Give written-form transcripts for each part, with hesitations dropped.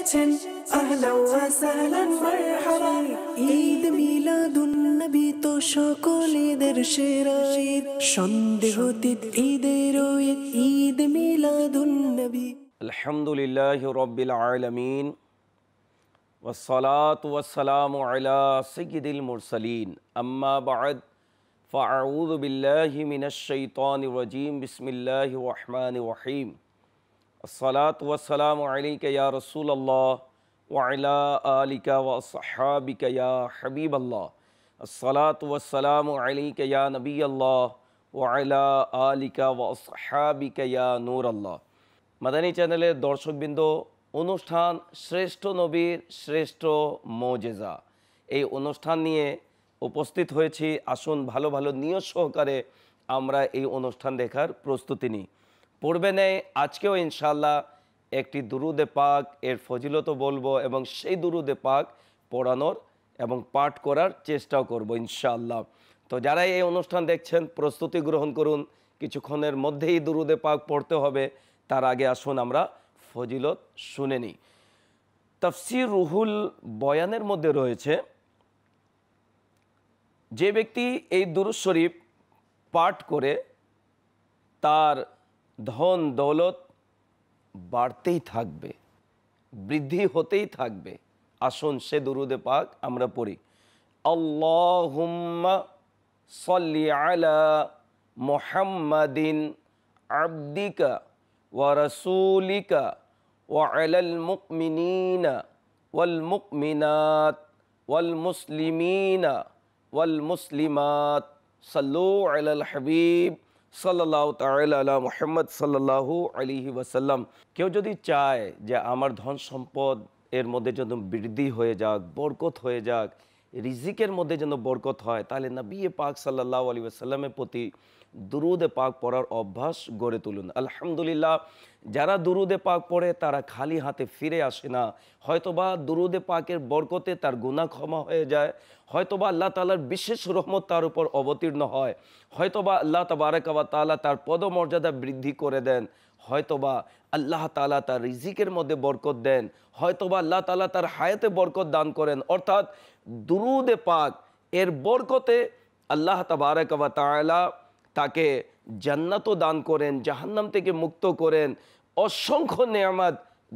এসেছেন আহলান ওয়া সাহলান মারহাবা। ঈদ মিলাদুন নবী তো সকলেদের সেরা ঈদ, সন্দেহতীত ঈদের ঈদ, ঈদ মিলাদুন নবী। আলহামদুলিল্লাহি রাব্বিল আলামিন ওয়াসসালাতু ওয়াসসালামু আলা সাইয়্যিদিল মুরসালিন আম্মা বা'দ ফাআউযু বিল্লাহি মিনাশ শাইতানির রাজীম বিসমিল্লাহির রহমানির রহিম আসসালাতু ওয়াসসালামু আলাইকা ইয়া রাসূলুল্লাহ ওয়া আলা আলিকা ওয়া আসহাবিকা ইয়া হাবিবাল্লাহ আসসালাতু ওয়াসসালামু আলাইকা ইয়া নবিয়াল্লাহ ওয়া আলা আলিকা ওয়া আসহাবিকা ইয়া নূরাল্লাহ। মাদানী চ্যানেলের দর্শকবৃন্দ, অনুষ্ঠান শ্রেষ্ঠ নবীর শ্রেষ্ঠ মোজেজা, এই অনুষ্ঠান নিয়ে উপস্থিত হয়েছি। আসুন ভালো ভালো নিয়ত সহকারে আমরা এই অনুষ্ঠান দেখার প্রস্তুতি নিই। পূর্বে নেই আজকেও ইনশাআল্লাহ একটি দুরুদে পাক এর ফজিলত বলবো এবং সেই দুরুদে পাক পড়ানোর এবং পাঠ করার চেষ্টাও করব ইনশাআল্লাহ। তো যারা এই অনুষ্ঠান দেখছেন প্রস্তুতি গ্রহণ করুন, কিছুক্ষণের মধ্যেই দুরুদে পাক পড়তে হবে। তার আগে আসুন আমরা ফজিলত শুনে নিই। তাফসির রুহুল বয়ানের মধ্যে রয়েছে, যে ব্যক্তি এই দুরূদ শরীফ পাঠ করে তার ধন দৌলত বাড়তেই থাকবে, বৃদ্ধি হতেই থাকবে। আসুন সে দুরুদে পাক আমরা পড়ি। আল্লাহুম্মা সাল্লি আলা মুহাম্মাদিন আবদিকা ওয়া রাসূলিকা ওয়া আলাল মুমিনিনা ওয়াল মুমিনাত ওয়াল মুসলিমিনা ওয়াল মুসলিমাত সাল্লু আলাল হাবিব সাল্লাল্লাহু তাআলা আলা মুহাম্মদ সাল্লাল্লাহু আলাইহি ওয়াসাল্লাম। কেউ যদি চায় যে আমার ধন সম্পদ এর মধ্যে যেন বৃদ্ধি হয়ে যাক, বরকত হয়ে যাক, রিজিকের মধ্যে যেন বরকত হয়, তাহলে নবী পাক সাল্লাল্লাহু আলাইহি ওয়াসাল্লামের প্রতি দুরুদে পাক পড়ার অভ্যাস গড়ে তুলুন। আলহামদুলিল্লাহ, যারা দুরুদে পাক পড়ে তারা খালি হাতে ফিরে আসে না। হয়তোবা দুরুদে পাকের বরকতে তার গুনাহ ক্ষমা হয়ে যায়, হয়তোবা আল্লাহ তাআলার বিশেষ রহমত তার উপর অবতীর্ণ হয়, হয়তোবা আল্লাহ তাবারাকা ওয়া তাআলা তার পদমর্যাদা বৃদ্ধি করে দেন, হয়তোবা আল্লাহ তাআলা তার রিজিকের মধ্যে বরকত দেন, হয়তোবা আল্লাহ তাআলা তার হায়াতে বরকত দান করেন। অর্থাৎ দুরুদে পাক এর বরকতে আল্লাহ তাবারাকা ওয়া তাআলা তাকে জান্নাতও দান করেন, জাহান্নাম থেকে মুক্ত করেন। অসংখ্য নেয়ামত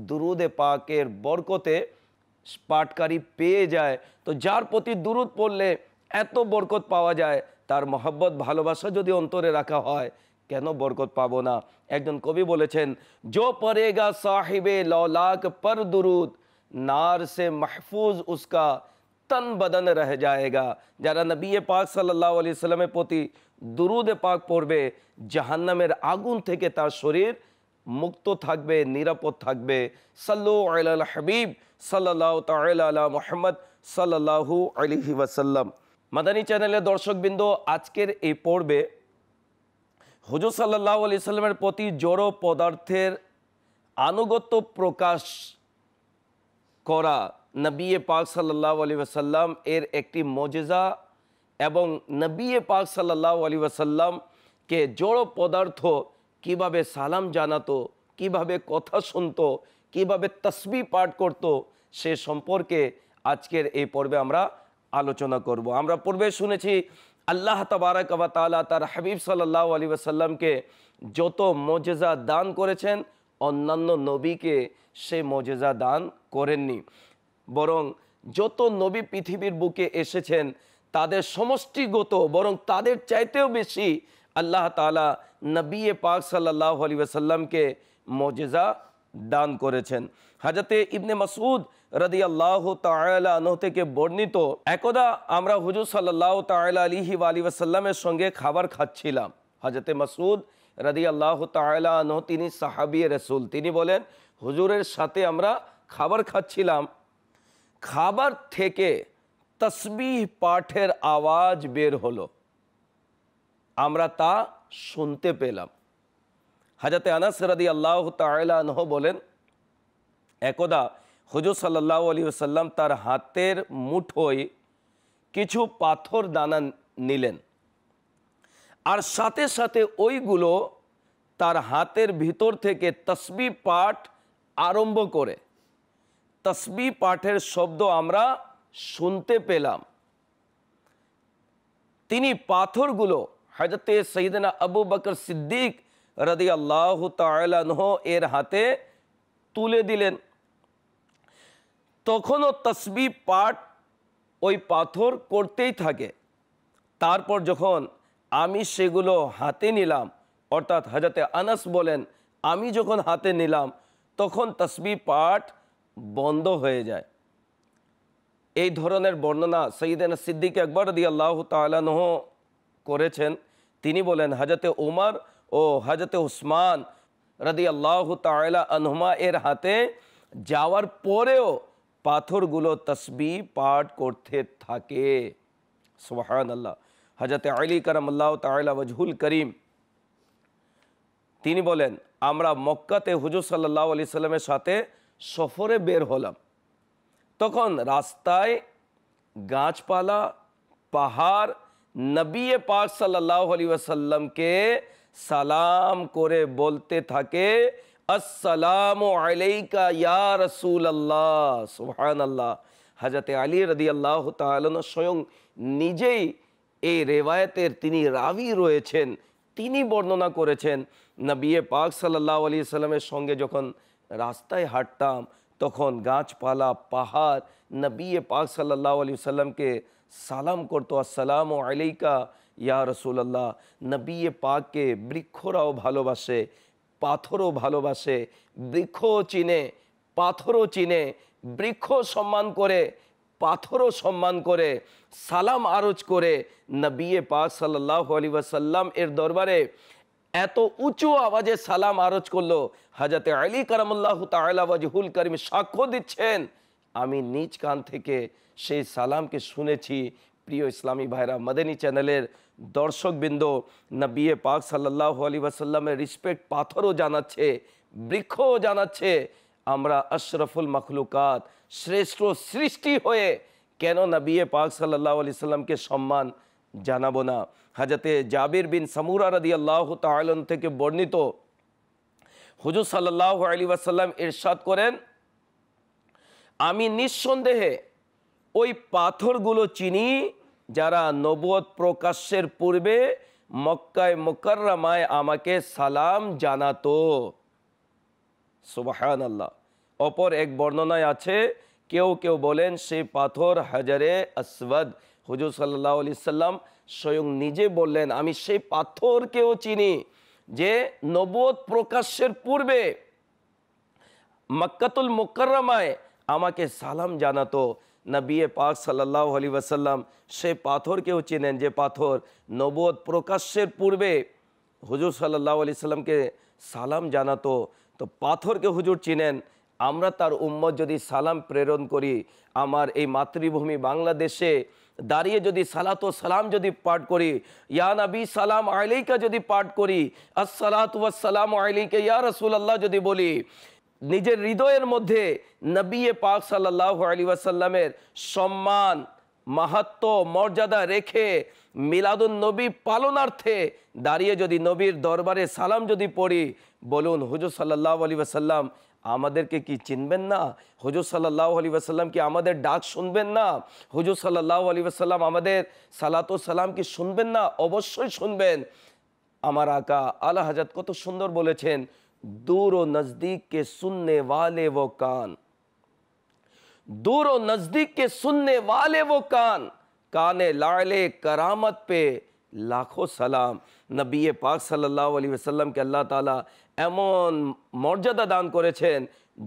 দুরুদে পাকের বরকতে পাঠকারী পেয়ে যায়। তো যার প্রতি দুরুদ পড়লে এত বরকত পাওয়া যায়, তার মহব্বত ভালোবাসা যদি অন্তরে রাখা হয়, কেন বরকত পাবো না? একজন কবি বলেছেন, জো পড়েগা সাহিবে লৌলাক পর দুরুদ নার সে মাহফুজ উসকা তন বদন রহ যায়েগা। যারা নবী পাক সাল্লাল্লাহু আলাইহি সাল্লামের প্রতি দুরুদে পাক পড়বে, জাহান্নামের আগুন থেকে তার শরীর মুক্ত থাকবে, নিরাপদ থাকবে। সাল্লু আলাল হাবিব সাল্লাল্লাহু তাআলা আলা মুহাম্মদ সাল্লাল্লাহু আলাইহি ওয়াসাল্লাম। মাদানী চ্যানেলের দর্শকবৃন্দ, আজকের এই পর্বে হুজুর সাল্লাল্লাহু আলাইহি সাল্লামের প্রতি জড় পদার্থের আনুগত্য প্রকাশ করা নবী পাক সাল্লাল্লাহু আলাইহি ওয়াসাল্লাম এর একটি মুজিজা, এবং নবী পাক সাল্লাল্লাহু আলাইহি ওয়াসাল্লামকে জড় পদার্থ কিভাবে সালাম জানাতো, কিভাবে কথা শুনতো, কিভাবে তাসবিহ পাঠ করত, সে সম্পর্কে আজকের এই পর্বে আমরা আলোচনা করব। আমরা পূর্বে শুনেছি আল্লাহ তাবারাকা ওয়া তাআলা তার হাবিব সাল্লাল্লাহু আলাইহি ওয়াসাল্লামকে যত মুজিজা দান করেছেন, অন্যান্য নবীকে সে মুজিজা দান করেননি। বরং যত নবী পৃথিবীর বুকে এসেছেন তাদের সমষ্টিগত, বরং তাদের চাইতেও বেশি আল্লাহ তাআলা নবী পাক সাল্লাল্লাহু আলাইহি ওয়াসাল্লামকে মুজিজা দান করেছেন। হযরতে ইবনে মাসউদ রাদিয়াল্লাহু তাআলা আনহু থেকে বর্ণিত, একদা আমরা হুজুর সাল্লাল্লাহু তাআলা আলাইহি ওয়াসাল্লামের সঙ্গে খাবার খাচ্ছিলাম। হযরতে মাসউদ রাদিয়াল্লাহু তাআলা আনহু তিনি সাহাবী রাসূল, তিনি বলেন হুজুরের সাথে আমরা খাবার খাচ্ছিলাম, খাবার থেকে তাসবিহ পাঠের আওয়াজ বের হলো, আমরা তা শুনতে পেলাম। হযরতে আনাস রাদিয়াল্লাহু তাআলা আনহু বলেন, একদা হুজুর সাল্লাল্লাহু আলাইহি ওয়াসাল্লাম তার হাতের মুঠোয় কিছু পাথর দানা নিলেন, আর সাথে সাথে ওইগুলো তার হাতের ভিতর থেকে তাসবিহ পাঠ আরম্ভ করে তসবিহ পাঠের শব্দ আমরা শুনতে পেলাম। তিনি পাথরগুলো হযরতে সাইয়েদনা আবু বকর সিদ্দিক রাদিয়াল্লাহু তাআলা আনহু এর হাতে তুলে দিলেন। তখনও তসবিহ পাঠ ওই পাথর করতেই থাকে। তারপর যখন আমি সেগুলো হাতে নিলাম, অর্থাৎ হযরতে আনাস বলেন আমি যখন হাতে নিলাম তখন তসবিহ পাঠ বন্ধ হয়ে যায়। এই ধরনের বর্ণনা সাইয়েদনা সিদ্দিক আকবর রাদিয়াল্লাহু তাআলা আনহু করেছেন। তিনি বলেন হযরতে উমর ও হযরতে উসমান রাদিয়াল্লাহু তাআলা আনহুমা এর হাতে যাওয়ার পরেও পাথরগুলো তসবিহ পাঠ করতে থাকে। সুবহানাল্লাহ। হযরতে আলী কারামাল্লাহু তাআলা ওয়াজহুল করিম তিনি বলেন আমরা মক্কাতে হুজুর সাল্লাল্লাহু আলাইহি সাল্লামের সাথে সফরে বের হলাম। তখন রাস্তায় গাছপালা, পাহাড় নবী পাক সাল্লাল্লাহু আলাইহি ওয়াসাল্লামকে সালাম করে বলতে থাকে আসসালামু আলাইকা ইয়া রাসূলুল্লাহ। সুবহানাল্লাহ। হযরতে আলী রাদিয়াল্লাহু তাআলা স্বয়ং নিজেই এই রিওয়ায়াতের তিনি রাবি রয়েছেন। তিনি বর্ণনা করেছেন নবী পাক সাল্লাল্লাহু আলাইহি সাল্লামের সঙ্গে যখন রাস্তায় হাঁটতাম তখন গাছপালা, পাহাড় নবী পাক সাল্লাল্লাহু আলাইহি সাল্লামকে সালাম করতো আসসালামু আলাইকা ইয়া রাসূলুল্লাহ। নবী পাককে বৃক্ষরাও ভালোবাসে, পাথরও ভালোবাসে, বৃক্ষও চিনে, পাথরও চিনে, বৃক্ষ সম্মান করে, পাথরও সম্মান করে, সালাম আরজ করে নবী পাক সাল্লাল্লাহু আলাইহি ওয়াসাল্লাম এর দরবারে এত উঁচু আওয়াজে সালাম আরজ করলো। হযরতে আলী কারামাল্লাহু তাআলা ওয়াজহুল করিম সাক্ষ্য দিচ্ছেন আমি নিজ কান থেকে সেই সালামকে শুনেছি। প্রিয় ইসলামী ভাইরা, মাদানী চ্যানেলের দর্শকবৃন্দ, নবী পাক সাল্লাল্লাহু আলাইহি ওয়াসাল্লামের রিসপেক্ট পাথরও জানাচ্ছে, বৃক্ষও জানাচ্ছে। আমরা আশরাফুল মাখলুকাত, শ্রেষ্ঠ সৃষ্টি হয়ে কেন নবী পাক সাল্লাল্লাহু আলাইহি সাল্লামকে সম্মান জানাবো না? হযরতে জাবির বিন সামুরা রাদিয়াল্লাহু তাআলা থেকে বর্ণিত হুজুর সাল্লাল্লাহু আলাইহি ওয়াসাল্লাম ইরশাদ করেন আমি নিঃসন্দেহে ওই পাথরগুলো চিনি যারা নবুয়ত প্রকাশের পূর্বে মক্কায় মুকাররমায় আমাকে সালাম জানাতো। সুবহানাল্লাহ। অপর এক বর্ণনায় আছে কেউ কেউ বলেন সেই পাথর হাজারে আসওয়াদ। হুজুর সাল্লাল্লাহু আলাইহি সাল্লাম স্বয়ং নিজে বললেন আমি সেই পাথরকেও চিনি যে নবুয়ত প্রকাশের পূর্বে মক্কাতুল মুকাররমায় আমাকে সালাম জানাতো। নবী পাক সাল্লাল্লাহু আলাইহি ওয়াসাল্লাম সেই পাথরকেও চিনেন যে পাথর নবুয়ত প্রকাশের পূর্বে হুজুর সাল্লাল্লাহু আলাইহি সাল্লামকে সালাম জানাতো। তো পাথরকে হুজুর চিনেন। আমরা তার উম্মত যদি সালাম প্রেরণ করি, আমার এই মাতৃভূমি বাংলাদেশে দাঁড়িয়ে যদি সালাতু সালাম যদি পাঠ করি, ইয়া নবী সালাম আলাইকা যদি পাঠ করি, আসসালাতু ওয়াসসালামু আলাইকা ইয়া রাসূলুল্লাহ যদি বলি, নিজের হৃদয়ের মধ্যে নবী পাক সাল্লাল্লাহু আলাইহি ওয়াসাল্লামের সম্মান, মাহাত্ম্য, মর্যাদা রেখে মিলাদুন নবী পালনার্থে দাঁড়িয়ে যদি নবীর দরবারে সালাম যদি পড়ি, বলুন হুজুর সাল্লাল্লাহু আলাইহি ওয়াসাল্লাম আমাদেরকে কি চিনবেন না? হুজুর সাল্লাল্লাহু আলাইহি ওয়াসাল্লাম কি আমাদের ডাক শুনবেন না? হুজুর সাল্লাল্লাহু আলাইহি ওয়াসাল্লাম আমাদের সালাতু সালাম কি শুনবেন না? অবশ্যই শুনবেন। আমার আকা আলা হযরত কত সুন্দর বলেছেন, दूर व नजदीक के सुनने वाले वो कान, दूर व नजदीक के सुनने वाले वो कान, काने लाले करामत पे लाखों सलाम। नबी पाक সাল্লাল্লাহু আলাইহি ওয়াসাল্লামকে আল্লাহ তাআলা এমন মর্যাদা দান করেছেন,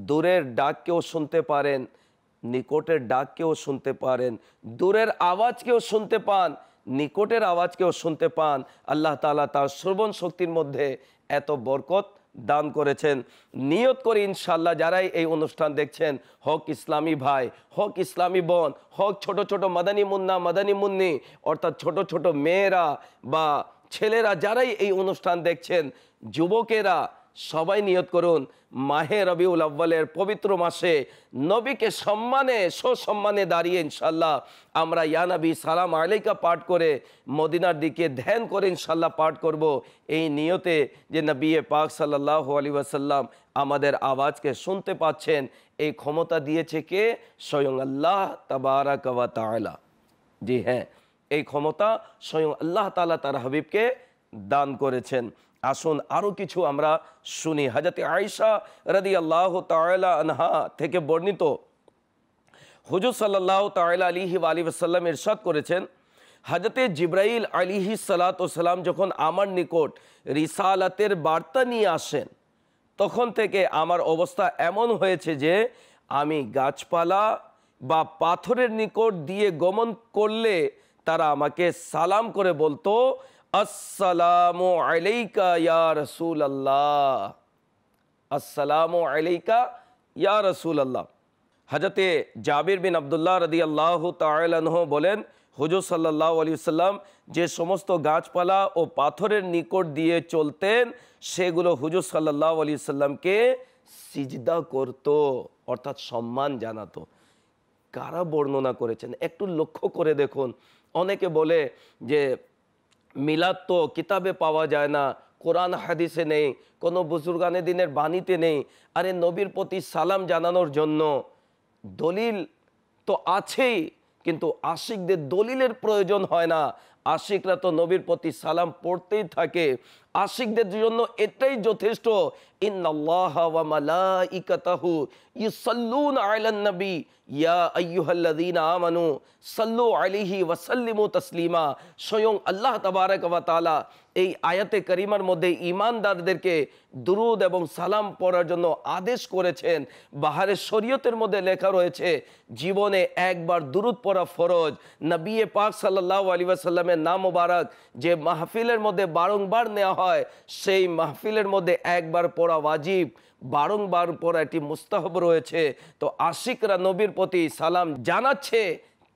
দূরের ডাককেও শুনতে পারেন, নিকটের ডাককেও শুনতে পারেন, দূরের আওয়াজকেও শুনতে পান, নিকটের আওয়াজকেও শুনতে পান। আল্লাহ তাআলা তার শ্রবণ শক্তির মধ্যে এত বরকত দান করেছেন। নিয়ত করি ইনশাআল্লাহ যারাই এই অনুষ্ঠান দেখছেন, হক ইসলামী ভাই, হক ইসলামী বোন, হক ছোট ছোট মাদানী মুন্না, মাদানী মুন্নি, অর্থাৎ ছোট ছোট মেয়েরা বা ছেলেরা যারাই এই অনুষ্ঠান দেখছেন, যুবকেরা সবাই নিয়ত করুন, মাহে রবিউল আউয়ালের পবিত্র মাসে নবীকে সম্মানে সসম্মানে দাঁড়িয়ে ইনশাল্লাহ আমরা ইয়া নবী সালাম আলাইকা পাঠ করে মদিনার দিকে ধ্যান করে ইনশাল্লাহ পাঠ করব, এই নিয়তে যে নবী পাক সাল্লাল্লাহু আলাইহি ওয়াসাল্লাম আমাদের আওয়াজকে শুনতে পাচ্ছেন। এই ক্ষমতা দিয়েছে কে? স্বয়ং আল্লাহ তাবারাক ওয়া তাআলা। জি হ্যাঁ, এই ক্ষমতা স্বয়ং আল্লাহ তাআলা তার হাবিবকে দান করেছেন। আসুন আরও কিছু আমরা শুনি। হযরত আয়েশা রাদিয়াল্লাহু তাআলা আনহা থেকে বর্ণিত, হুজুর সাল্লাল্লাহু তাআলা আলাইহি ওয়া আলিহি ওয়াসাল্লাম ইরশাদ করেছেন, হযরত জিবরাইল আলাইহিস সালাতু ওয়াস সালাম যখন আমার নিকট রিসালাতের বার্তা নিয়ে আসেন, তখন থেকে আমার অবস্থা এমন হয়েছে যে আমি গাছপালা বা পাথরের নিকট দিয়ে গমন করলে তারা আমাকে সালাম করে বলতো, আসসালামু আলাইকা ইয়া রাসূলুল্লাহ, আসসালামু আলাইকা ইয়া রাসূলুল্লাহ। হযরতে জাবির বিন আব্দুল্লাহ রাদিয়াল্লাহু তাআলা আনহু বলেন, হুজুর সাল্লাল্লাহু আলাইহি ওয়াসাল্লাম যে সমস্ত গাছপালা ও পাথরের নিকট দিয়ে চলতেন সেগুলো হুজুর সাল্লাল্লাহু আলাইহি ওয়াসাল্লামকে সিজদা করত, অর্থাৎ সম্মান জানাতো। কারা বর্ণনা করেছেন একটু লক্ষ্য করে দেখুন। অনেকে বলে যে মিলাদ তো কিতাবে পাওয়া যায় না, কোরআন হাদিসে নেই, কোনো বুজুর্গানে দিনের বাণীতে নেই। আরে নবীর প্রতি সালাম জানানোর জন্য দলিল তো আছেই, কিন্তু আশিকদের দলিলের প্রয়োজন হয় না। আশিকরা তো নবীর প্রতি সালাম পড়তেই থাকে। আশিকদের জন্য এটাই যথেষ্ট, ইন্নাল্লাহা ওয়া মালাইকাতাহু ইউসাল্লুনা আলান নবী ইয়া আইয়ুহাল্লাযীনা আমানু সাল্লু আলাইহি ওয়া সাল্লিমু তাসলিমা। স্বয়ং আল্লাহ তাবারক ওয়া তাআলা এই আয়াতে কারিমার মধ্যে ঈমানদারদেরকে দুরুদ এবং সালাম পড়ার জন্য আদেশ করেছেন। বাহারের শরীয়তের মধ্যে লেখা রয়েছে জীবনে একবার দুরুদ পড়া ফরজ। নবী পাক সাল্লাল্লাহু আলাইহি ওয়াসাল্লামের নাম মোবারক যে মাহফিলের মধ্যে বারংবার নেওয়া হয়, সেই মাহফিলের মধ্যে একবার পড়া ওয়াজিব, বারংবার পড়া এটি মুস্তাহাব রয়েছে। তো আশিকরা নবীর প্রতি সালাম জানাচ্ছে,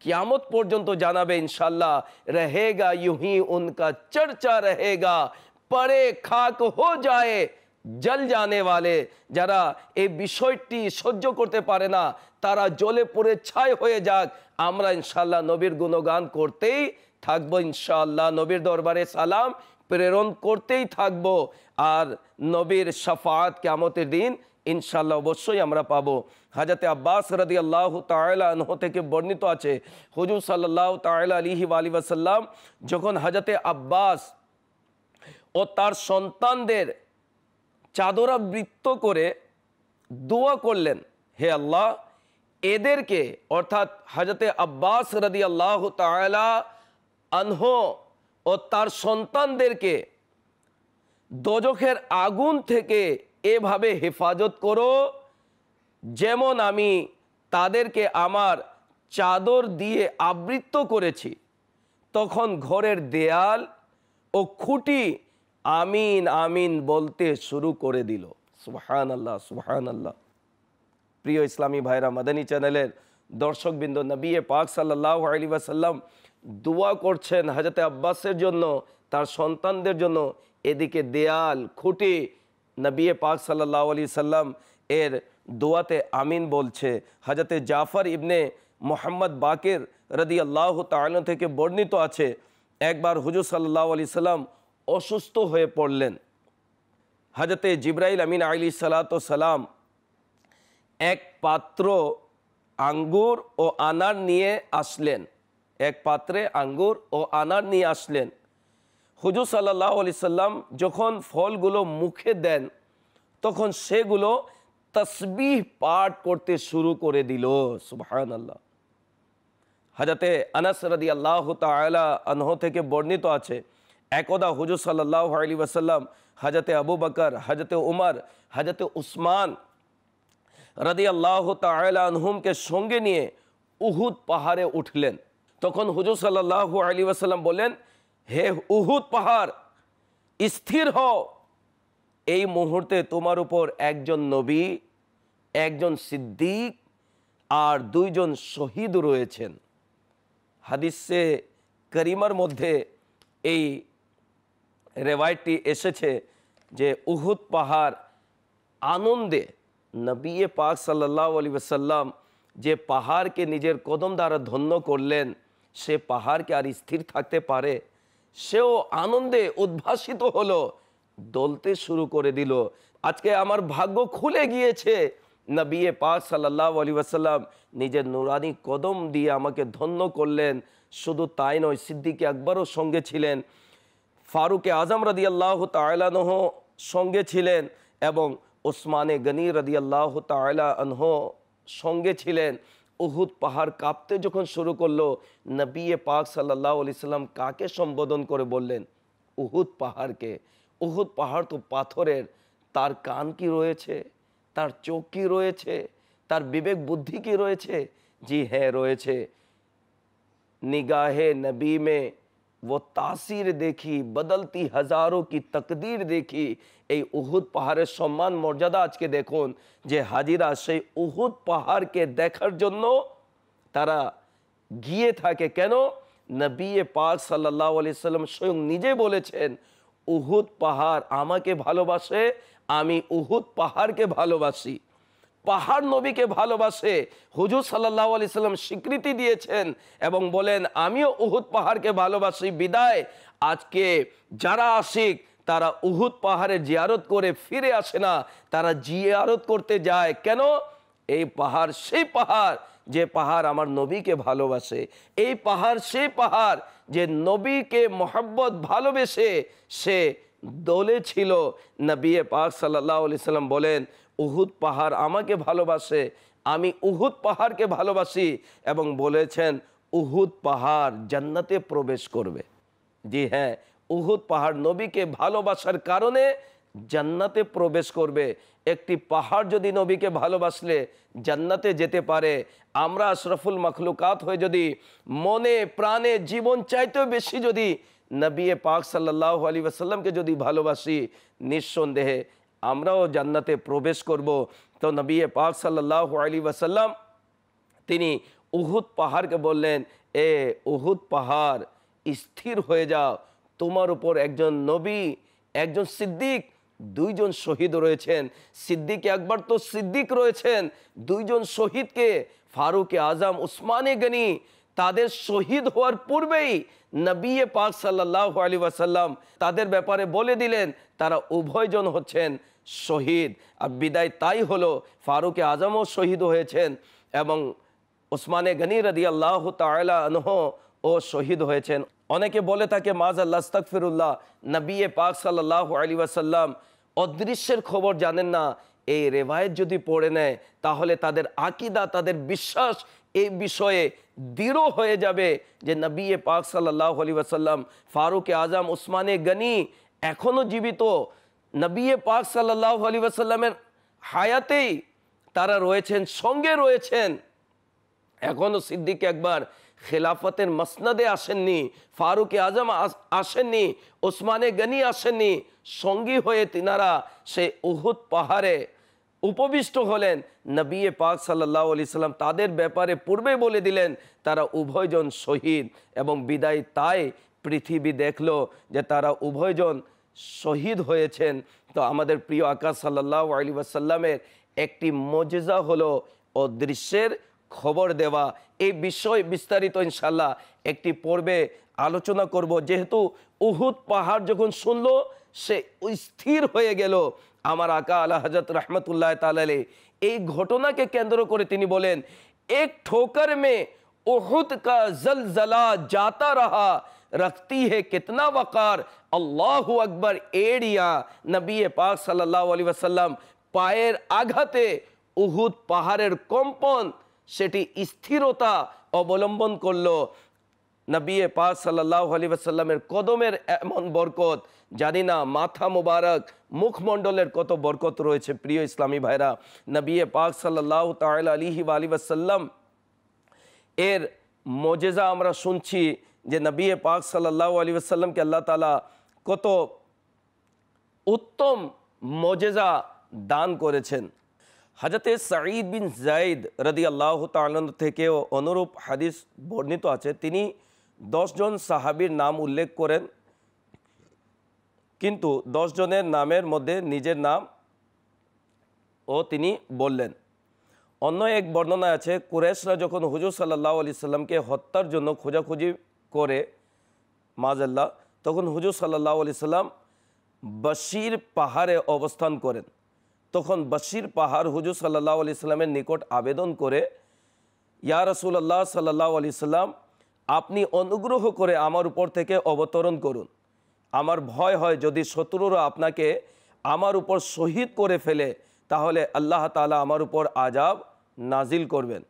কিয়ামত পর্যন্ত জানাবে ইনশাল্লাহ। रहेगा यूं ही उनका चर्चा रहेगा, परे खाक हो जाए जल जाने वाले। যারা এই বিষয়টি সহ্য করতে পারে না তারা জ্বলে পুড়ে ছাই হয়ে যাক, আমরা ইনশাল্লাহ নবীর গুণগান করতেই থাকবো, ইনশাআল্লাহ নবীর দরবারে সালাম প্রেরণ করতেই থাকবো। আর নবীর শাফাআত কিয়ামতের দিন ইনশাআল্লাহ অবশ্যই আমরা পাবো। হযরত আব্বাস রাদিয়াল্লাহু তাআলা আনহু থেকে বর্ণিত আছে, হুজুর সাল্লাল্লাহু তাআলা আলাইহি ওয়া আলিহি ওয়াসাল্লাম যখন হযরত আব্বাস ও তার সন্তানদের চাদরাবৃত্ত করে দোয়া করলেন, হে আল্লাহ এদেরকে অর্থাৎ হযরত আব্বাস রাদিয়াল্লাহু তাআলা আনহু ও তার সন্তানদেরকে দোজখের আগুন থেকে এভাবে হেফাজত করো যেমন আমি তাদেরকে আমার চাদর দিয়ে আবৃত করেছি। তখন ঘরের দেয়াল ও খুঁটি আমিন আমিন বলতে শুরু করে দিল। সুবহানাল্লাহ, সুবহানাল্লাহ। প্রিয় ইসলামী ভাইরা, মাদানী চ্যানেলের দর্শকবৃন্দ, নবী পাক সাল্লাল্লাহু আলাইহি ওয়াসাল্লাম দোয়া করছেন হযরত আব্বাসের জন্য, তার সন্তানদের জন্য। এদিকে দেয়াল খুঁটি নবী পাক সাল্লাল্লাহু আলাইহি সাল্লাম এর দোয়াতে আমিন বলছে। হযরত জাফর ইবনে মোহাম্মদ বাকির রাদিয়াল্লাহু তাআলা থেকে বর্ণিত আছে, একবার হুজুর সাল্লাল্লাহু আলাইহি সাল্লাম অসুস্থ হয়ে পড়লেন। হযরত জিবরাইল আমিন আলাইহিস সালাতু ওয়াস সালাম এক পাত্র আঙ্গুর ও আনার নিয়ে আসলেন, এক পাত্রে আঙ্গুর ও আনার নিয়ে আসলেন। হুজুর সাল্লাল্লাহু আলাইহি সাল্লাম যখন ফলগুলো মুখে দেন তখন সেগুলো তসবিহ পাঠ করতে শুরু করে দিল। সুবহানাল্লাহ। হযরতে আনাস রাদিয়াল্লাহু তাআলা আনহু থেকে বর্ণিত আছে, একদা হুজুর সাল্লাল্লাহু আলাইহি ওয়াসাল্লাম হযরতে আবু বকর, হযরতে উমর, হযরতে উসমান রাদিয়াল্লাহু তাআলা আনহুমকে সঙ্গে নিয়ে উহুদ পাহাড়ে উঠলেন। তখন হুজুর সাল্লাল্লাহু আলাইহি ওয়াসাল্লাম বলেন, হে উহুদ পাহাড় স্থির হও, এই মুহূর্তে তোমার উপর একজন নবী, একজন সিদ্দিক আর দুইজন শহীদ রয়েছেন। হাদিসে করিমার মধ্যে এই রেওয়ায়তটি এসেছে যে উহুদ পাহাড় আনন্দে নবী পাক সাল্লাল্লাহু আলাইহি ওয়াসাল্লাম যে পাহাড়কে নিজের কদম দ্বারা ধন্য করলেন, সে পাহাড়কে আর স্থির থাকতে পারে? সেও আনন্দে উদ্ভাসিত হলো, দলতে শুরু করে দিল। আজকে আমার ভাগ্য খুলে গিয়েছে, নবী পাক সাল্লাল্লাহু আলাইহি ওয়াসাল্লাম নিজের নুরানি কদম দিয়ে আমাকে ধন্য করলেন। শুধু তাই নয়, সিদ্দিক আকবরও সঙ্গে ছিলেন, ফারুকে আজম রাদিয়াল্লাহু তাআলা আনহু সঙ্গে ছিলেন, এবং ওসমানে গনি রাদিয়াল্লাহু তাআলা আনহু সঙ্গে ছিলেন। উহুদ পাহাড় কাঁপতে যখন শুরু করলো, নবী পাক সাল্লাল্লাহু আলাইহি সাল্লাম কাকে সম্বোধন করে বললেন? উহুদ পাহাড়কে। উহুদ পাহাড় তো পাথরের, তার কান কি রয়েছে, তার চোখ কি রয়েছে, তার বিবেক বুদ্ধি কি রয়েছে? জি হ্যাঁ, রয়েছে। निगाहे नबी में वो तासीर देखी, बदलती हजारों की तकदीर देखी। এই উহুদ পাহাড়ের সম্মান মর্যাদা আজকে দেখুন, যে হাজিরা সেই উহুদ পাহাড়কে দেখার জন্য তারা গিয়ে থাকে। কেন? নবী পাক সাল্লাল্লাহু আলাইহি সাল্লাম স্বয়ং নিজে বলেছেন, উহুদ পাহাড় আমাকে ভালোবাসে, আমি উহুদ পাহাড়কে ভালোবাসি। পাহাড় নবীকে ভালোবাসে। হুজুর সাল্লাল্লাহু আলাইহি সাল্লাম স্বীকৃতি দিয়েছেন এবং বলেন, আমিও উহুদ পাহাড়কে ভালোবাসি। বিদায় আজকে যারা আশিক, তারা উহুদ পাহাড়ে জিয়ারত করে ফিরে আসে না, তারা জিয়ারত করতে যায়। কেন? এই পাহাড় সেই পাহাড় যে পাহাড় আমার নবীকে ভালোবাসে। এই পাহাড় সেই পাহাড় যে নবীকে মোহাব্বত ভালোবেসে সে দলে ছিল। নবী পাক সাল্লাল্লাহু আলাইহি সাল্লাম বলেন, উহুদ পাহাড় আমাকে ভালোবাসে, আমি উহুদ পাহাড়কে ভালোবাসি, এবং বলেছেন উহুদ পাহাড় জান্নাতে প্রবেশ করবে। জি হ্যাঁ, উহুদ পাহাড় নবীকে ভালোবাসার কারণে জান্নাতে প্রবেশ করবে। একটি পাহাড় যদি নবীকে ভালোবাসলে জান্নাতে যেতে পারে, আমরা আশরাফুল মাখলুকাত হয়ে যদি মনে প্রাণে জীবন চাইতেও বেশি যদি নবী পাক সাল্লাল্লাহু আলাইহি ওয়াসাল্লামকে যদি ভালোবাসি, নিঃসন্দেহে আমরাও জান্নাতে প্রবেশ করব। তো নবী পাক সাল্লাল্লাহু আলাইহি ওয়াসাল্লাম তিনি উহুদ পাহাড়কে বললেন, এ উহুদ পাহাড় স্থির হয়ে যাও, তোমার উপর একজন নবী, একজন সিদ্দিক, দুইজন শহীদ রয়েছেন। সিদ্দিক আকবর তো সিদ্দিক রয়েছেন, দুইজন শহীদকে ফারুক আজম, উসমানে গনি, তাদের শহীদ হওয়ার পূর্বেই নবী পাক সাল্লাল্লাহু আলাইহি ওয়াসাল্লাম তাদের ব্যাপারে বলে দিলেন তারা উভয়জন হচ্ছেন শহীদ। আর বিদায় তাই হলো, ফারুক আজমও শহীদ হয়েছেন এবং ওসমানে গনি রাদিয়াল্লাহু তাআলা আনহু ও শহীদ হয়েছেন। অনেকে বলে থাকে মাযাল্লাহ আস্তাগফিরুল্লাহ, নবী পাক সাল্লাল্লাহু আলাইহি ওয়াসাল্লাম অদৃশ্যের খবর জানেন না। এই রেওয়ায়েত যদি পড়ে নেয় তাহলে তাদের আকীদা, তাদের বিশ্বাস এই বিষয়ে দৃঢ় হয়ে যাবে যে নবী পাক সাল্লাল্লাহু আলাইহি ওয়াসাল্লাম, ফারুক আজম, উসমানে গনি এখনো জীবিত। নবী পাক সাল্লাল্লাহু আলাইহি ওয়াসাল্লামের হায়াতেই তারা রয়েছেন, সঙ্গে রয়েছেন। এখনো সিদ্দিক একবার খেলাফতের মসনদে আসেননি, ফারুক আজম আসেননি, ওসমানে গনি আসেননি, সঙ্গী হয়ে তিনারা সেই উহুদ পাহাড়ে উপবিষ্ট হলেন। নবী পাক সাল্লাল্লাহু আলাইহি সাল্লাম তাদের ব্যাপারে পূর্বে বলে দিলেন তারা উভয়জন শহীদ, এবং বিদায় তাই পৃথিবী দেখলো যে তারা উভয়জন শহীদ হয়েছেন। তো আমাদের প্রিয় আকা সাল্লাল্লাহু আলাইহি ওয়াসাল্লামের একটি মুজিজা হলো অদৃশ্যের খবর দেওয়া। এই বিষয় বিস্তারিত ইনশাল্লাহ একটি পর্বে আলোচনা করব। যেহেতু উহুদ পাহাড় যখন শুনলো সে স্থির হয়ে গেল, আমার আকা আলা হযরত रहमतुल्लाह ताला अलैह এই ঘটনাকে কেন্দ্র করে তিনি বলেন, এক ठोकर में उहुद का जलजला जाता रहा, रखती है कितना वकार, अल्लाहु अकबर एड़िया। नबी पाक সাল্লাল্লাহু আলাইহি ওয়াসাল্লাম পায়ের আঘাতে উহুদ পাহাড়ের কম্পন সেটি স্থিরতা অবলম্বন করলো। নবী পাক সাল্লাল্লাহু আলাইহি ওয়াসাল্লামের কদমের এমন বরকত, জানি না মাথা মুবারক, মুখমণ্ডলের কত বরকত রয়েছে। প্রিয় ইসলামী ভাইরা, নবী পাক সাল্লাল্লাহু তাআলা আলাইহি ওয়াসাল্লাম এর মুজিজা আমরা শুনছি যে নবী পাক সাল্লাল্লাহু আলাইহি ওয়াসাল্লামকে আল্লাহ তাআলা কত উত্তম মুজিজা দান করেছেন। হযরতে সাঈদ বিন যায়েদ রাদিয়াল্লাহু তাআলা থেকেও অনুরূপ হাদিস বর্ণিত আছে। তিনি 10 জন সাহাবীর নাম উল্লেখ করেন, কিন্তু 10 জনের নামের মধ্যে নিজের নাম ও তিনি বললেন। অন্য এক বর্ণনায় আছে, কুরাইশরা যখন হুজুর সাল্লাল্লাহু আলাইহি সাল্লামকে হত্যার জন্য খোঁজাখুঁজি করে মাযাল্লাহ, তখন হুজুর সাল্লাল্লাহু আলাইহি সাল্লাম বশির পাহাড়ে অবস্থান করেন। তখন বশির পাহাড় হুজুর সাল্লাল্লাহু আলাইহি সাল্লামের নিকট আবেদন করে, ইয়া রাসূলুল্লাহ সাল্লাল্লাহু আলাইহি সাল্লাম, আপনি অনুগ্রহ করে আমার উপর থেকে অবতরণ করুন। আমার ভয় হয় যদি শত্রুরা আপনাকে আমার উপর শহীদ করে ফেলে তাহলে আল্লাহ তাআলা আমার উপর আযাব নাজিল করবেন।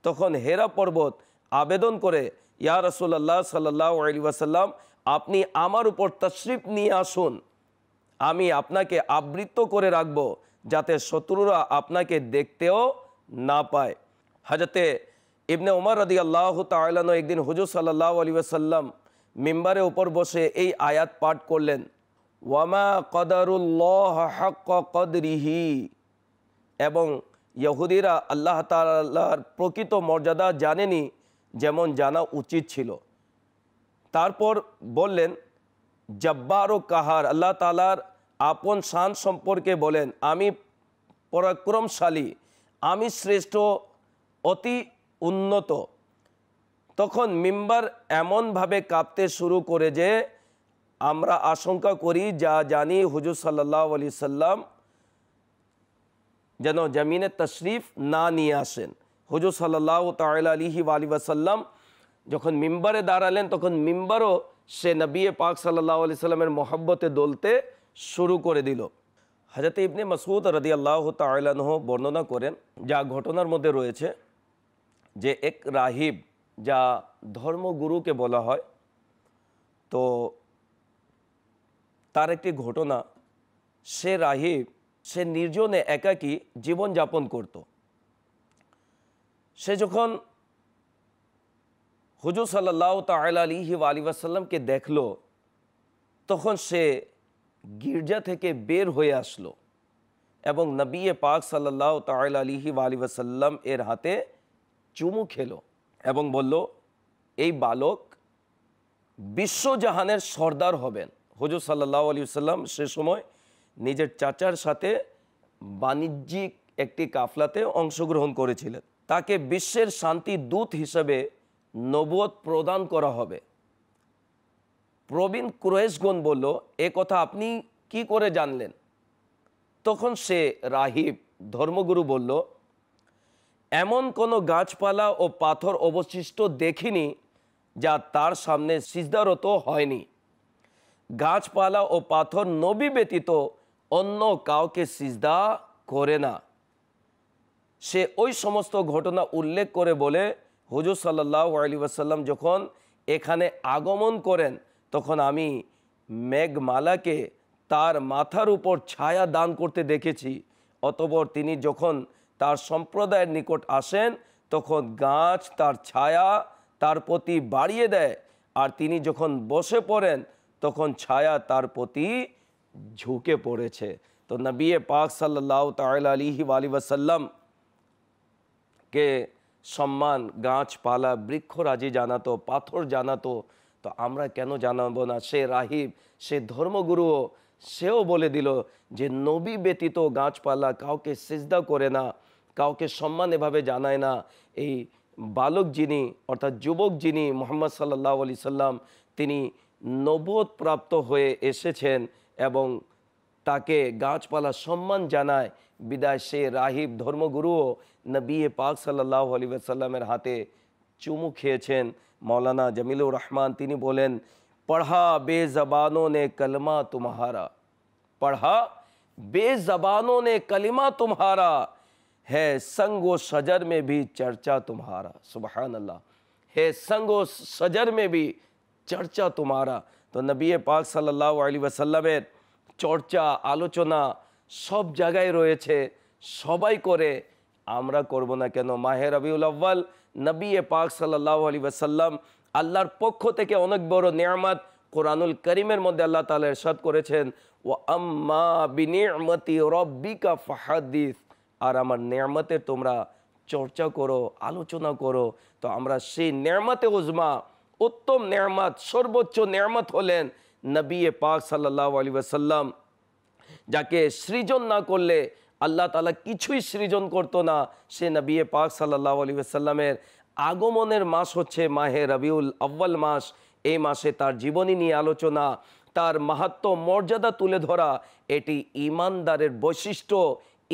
তখন হেরা পর্বত আবেদন করে, ইয়া রাসূলুল্লাহ সাল্লাল্লাহু আলাইহি ওয়াসাল্লাম, আপনি আমার উপর তশরিফ নিয়ে আসুন, আমি আপনাকে আবৃত করে রাখব যাতে শত্রুরা আপনাকে দেখতেও না পায়। হযরতে ইবনে উমর রাদিয়াল্লাহু তাআলা আনহু একদিন হুজুর সাল্লাল্লাহু আলাইহি ওয়াসাল্লাম মিম্বারের উপর বসে এই আয়াত পাঠ করলেন, ওয়ামা কদরুল্লাহ হাক্কা কদরিহি, এবং ইহুদিরা আল্লাহ তাআলার প্রকৃত মর্যাদা জানেনি যেমন জানা উচিত ছিল। তারপর বললেন, জব্বার ও কাহার, আল্লাহ তাআলার আপন শান সম্পর্কে বলেন, আমি পরাক্রমশালী, আমি শ্রেষ্ঠ, অতি উন্নত। তখন মিম্বার এমনভাবে কাঁপতে শুরু করে যে আমরা আশঙ্কা করি, যা জানি হুজুর সাল্লাল্লাহু আলাইহি সাল্লাম যেন জমিনে তশরিফ না নিয়ে আসেন। হুজুর সাল্লাল্লাহু তাআলা আলাইহি ওয়াসাল্লাম যখন মিম্বারে দাঁড়ালেন তখন মিম্বারও সে নবী পাক সাল্লাল্লাহু আলাইহি সাল্লামের মহব্বতে দলতে শুরু করে দিল। হযরত ইবনে মাসউদ রাদিয়াল্লাহু তাআলা আনহু বর্ণনা করেন, যা ঘটনার মধ্যে রয়েছে যে এক রাহিব, যা ধর্মগুরুকে বলা হয়, তো তার একটি ঘটনা, সে রাহিব সে নির্জনে একাকী জীবনযাপন করত। সে যখন হুজুর সাল্লাল্লাহু তাআলা আলাইহি ওয়াসাল্লামকে দেখলো তখন সে গির্জা থেকে বের হয়ে আসলো এবং নবী পাক সাল্লাল্লাহু তাআলা আলাইহি ওয়াসাল্লাম এর হাতে চুমু খেলো এবং বলল, এই বালক বিশ্বজাহানের সর্দার হবেন। হুজুর সাল্লাল্লাহু আলাইহি ওয়াসাল্লাম সে সময় নিজের চাচার সাথে বাণিজ্যিক একটি কাফলাতে অংশগ্রহণ করেছিলেন। তাকে বিশ্বের শান্তি দূত হিসেবে নবুয়ত প্রদান করা হবে। প্রবীণ কুরাইশগণ বলল, এ কথা আপনি কি করে জানলেন? তখন সে রাহিব ধর্মগুরু বলল, এমন কোনো গাছপালা ও পাথর অবশিষ্ট দেখিনি যা তার সামনে সিজদারত হয়নি। গাছপালা ও পাথর নবী ব্যতীত অন্য কাউকে সিজদা করে না। সে ওই সমস্ত ঘটনা উল্লেখ করে বলে, হুজুর সাল্লাল্লাহু আলাইহি ওয়াসাল্লাম যখন এখানে আগমন করেন তখন আমি মেঘমালাকে তার মাথার উপর ছায়া দান করতে দেখেছি। অতঃপর তিনি যখন তার সম্প্রদায়ের নিকট আসেন তখন গাছ তার ছায়া তার প্রতি বাড়িয়ে দেয়, আর তিনি যখন বসে পড়েন তখন ছায়া তার প্রতি ঝুঁকে পড়েছে। তো নবী পাক সাল্লাল্লাহু তাআলা আলাইহি ওয়াসাল্লাম কে সম্মান গাছপালা বৃক্ষরাজি জানাতো, পাথর জানাতো, তো আমরা কেন জানাবো না? সে রাহিব, সে ধর্মগুরুও, সেও বলে দিল যে নবী ব্যতীত গাছপালা কাউকে সিজদা করে না, কাউকে সম্মান এভাবে জানায় না। এই বালক যিনি অর্থাৎ যুবক যিনি মুহাম্মদ সাল্লাল্লাহু আলাইহি সাল্লাম, তিনি নবুয়ত প্রাপ্ত হয়ে এসেছেন এবং তাকে গাছপালা সম্মান জানায়, বিদায় সে রাহিব ধর্মগুরুও নবী পাক সাল্লাল্লাহু আলাইহি ওয়াসাল্লামের হাতে চুমু খেয়েছেন। মৌলানা জমিলুর রহমান তিনি বলেন, পढ़ा बेज़बानों ने कलमा तुम्हारा, पढ़ा बेज़बानों ने कलिमा तुम्हारा, है संगो शजर में भी चर्चा तुम्हारा। सुबहान अल्लाह, है संगो शजर में भी चर्चा तुम्हारा। तो नबी पाक সাল্লাল্লাহু আলাইহি ওয়াসাল্লামের চর্চা আলোচনা সব জায়গায় রয়েছে, সবাই করে, আমরা করব না কেন? মাহে রবিউল আউয়াল, নবী পাক সাল্লাল্লাহু আলাইহি ওয়াসাল্লাম আল্লাহর পক্ষ থেকে অনেক বড় নিয়ামত। কোরআনুল কারীমের মধ্যে আল্লাহ তাআলা ইরশাদ করেছেন, ওয়া আম্মা বিনি'মাতি রাব্বিকা ফাহাদিস, আর আমার নিয়ামতের তোমরা চর্চা করো, আলোচনা করো। তো আমরা সেই নিয়ামতে উজমা, উত্তম নিয়ামত, সর্বোচ্চ নিয়ামত হলেন নবী পাক সাল্লাল্লাহু আলাইহি ওয়াসাল্লাম, যাকে সৃজন না করলে আল্লাহ তাআলা কিছুই সৃজন করতো না, সে নবী পাক সাল্লাল্লাহু আলাইহি ওয়াসাল্লামের আগমনের মাস হচ্ছে মাহে রবিউল আউয়াল মাস। এই মাসে তার জীবনী নিয়ে আলোচনা, তার মাহাত্ম্য মর্যাদা তুলে ধরা, এটি ঈমানদারের বৈশিষ্ট্য,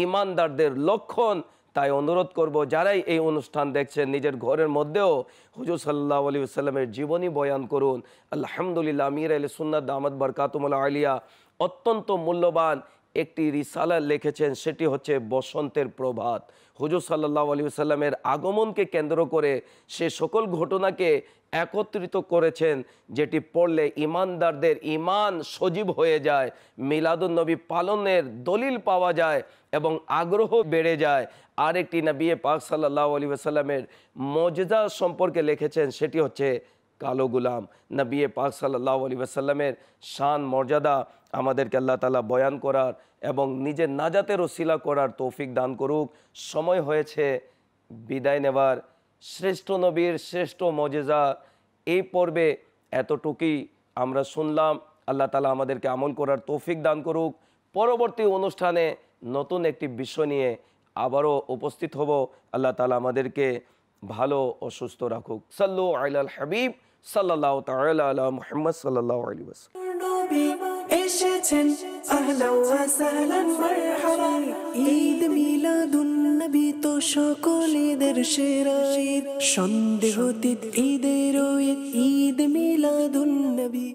ঈমানদারদের লক্ষণ। তাই অনুরোধ করব, যারাই এই অনুষ্ঠান দেখছেন নিজের ঘরের মধ্যেও হুজুর সাল্লাল্লাহু আলাইহি ওয়াসাল্লামের জীবনী বয়ান করুন। আলহামদুলিল্লাহ, আমির আহলে সুন্নাত দামাত বারকাতুহুল আলিয়া অত্যন্ত মূল্যবান একটি রিসালা লিখেছেন, সেটি হচ্ছে বসন্তের প্রভাত। হুজুর সাল্লাল্লাহু আলাইহি ওয়াসাল্লামের আগমনকে কেন্দ্র করে সে সকল ঘটনাকে একত্রিত করেছেন, যেটি পড়লে ঈমানদারদের ঈমান সজীব হয়ে যায়, মিলাদুন নবী পালনের দলিল পাওয়া যায় এবং আগ্রহ বেড়ে যায়। আরেকটি নবী পাক সাল্লাল্লাহু আলাইহি ওয়াসাল্লামের মুজিজা সম্পর্কে লিখেছেন, সেটি হচ্ছে কালো গোলাম। নবী পাক সাল্লাল্লাহু আলাইহি ওয়াসাল্লামের শান মর্যাদা আমাদেরকে আল্লাহ তাআলা বয়ান করার এবং নিজের নাজাতের ওসিলা করার তৌফিক দান করুক। সময় হয়েছে বিদায় নেবার। শ্রেষ্ঠ নবীর শ্রেষ্ঠ মুজিজা এই পর্বে এতটুকুই আমরা শুনলাম। আল্লাহ তাআলা আমাদেরকে আমল করার তৌফিক দান করুক। পরবর্তী অনুষ্ঠানে নতুন একটি বিষয় নিয়ে আবারও উপস্থিত হব। আল্লাহ তাআলা আমাদেরকে ভালো ও সুস্থ রাখুক। সাল্লু আলাল হাবিব সাল্লাল্লাহু তাআলা আলা মুহাম্মদ সাল্লাল্লাহু আলাইহি ওয়াসাল্লাম। নবী এসেছেন, আহলান ওয়া সাহলান মারহাবা। ঈদ মিলাদুন নবী তো সকলেদের সেরা ঈদ, সন্দেহ তিত ঈদের ঈদ, ঈদ মিলাদুন নবী।